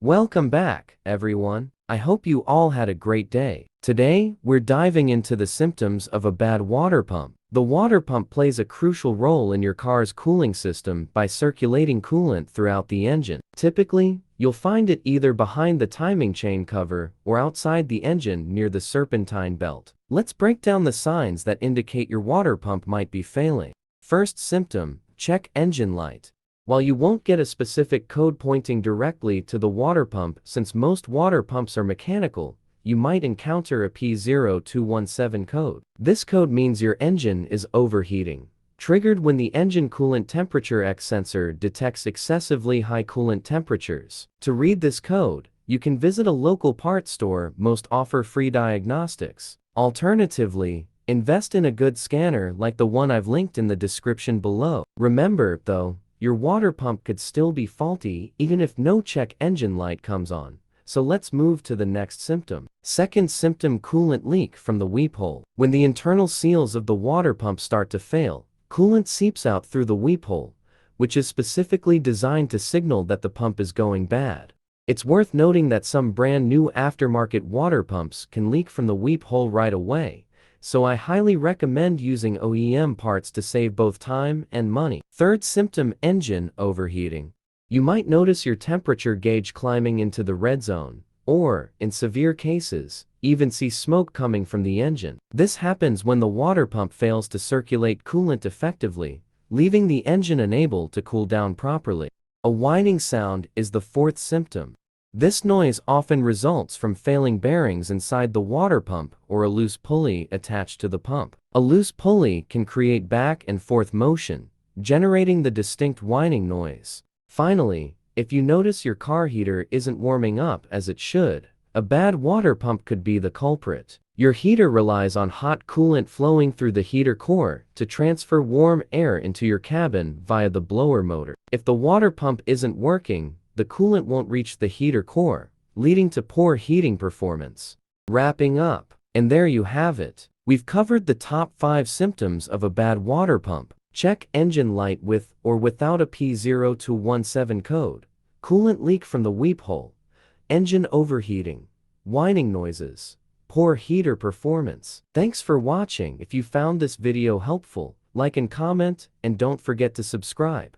Welcome back, everyone. I hope you all had a great day. Today, we're diving into the symptoms of a bad water pump. The water pump plays a crucial role in your car's cooling system by circulating coolant throughout the engine. Typically, you'll find it either behind the timing chain cover or outside the engine near the serpentine belt. Let's break down the signs that indicate your water pump might be failing. First symptom, check engine light. While you won't get a specific code pointing directly to the water pump since most water pumps are mechanical, you might encounter a P0217 code. This code means your engine is overheating, triggered when the engine coolant temperature X sensor detects excessively high coolant temperatures. To read this code, you can visit a local parts store. Most offer free diagnostics. Alternatively, invest in a good scanner like the one I've linked in the description below. Remember, though, your water pump could still be faulty even if no check engine light comes on. So let's move to the next symptom. Second symptom, coolant leak from the weep hole. When the internal seals of the water pump start to fail, coolant seeps out through the weep hole, which is specifically designed to signal that the pump is going bad. It's worth noting that some brand new aftermarket water pumps can leak from the weep hole right away, so I highly recommend using OEM parts to save both time and money. Third symptom, engine overheating. You might notice your temperature gauge climbing into the red zone, or, in severe cases, even see smoke coming from the engine. This happens when the water pump fails to circulate coolant effectively, leaving the engine unable to cool down properly. A whining sound is the fourth symptom. This noise often results from failing bearings inside the water pump or a loose pulley attached to the pump. A loose pulley can create back and forth motion, generating the distinct whining noise. Finally, if you notice your car heater isn't warming up as it should, a bad water pump could be the culprit. Your heater relies on hot coolant flowing through the heater core to transfer warm air into your cabin via the blower motor. If the water pump isn't working, the coolant won't reach the heater core, leading to poor heating performance. Wrapping up, and there you have it. We've covered the top 5 symptoms of a bad water pump. Check engine light with or without a P0217 code, coolant leak from the weep hole, engine overheating, whining noises, poor heater performance. Thanks for watching. If you found this video helpful, like and comment, and don't forget to subscribe.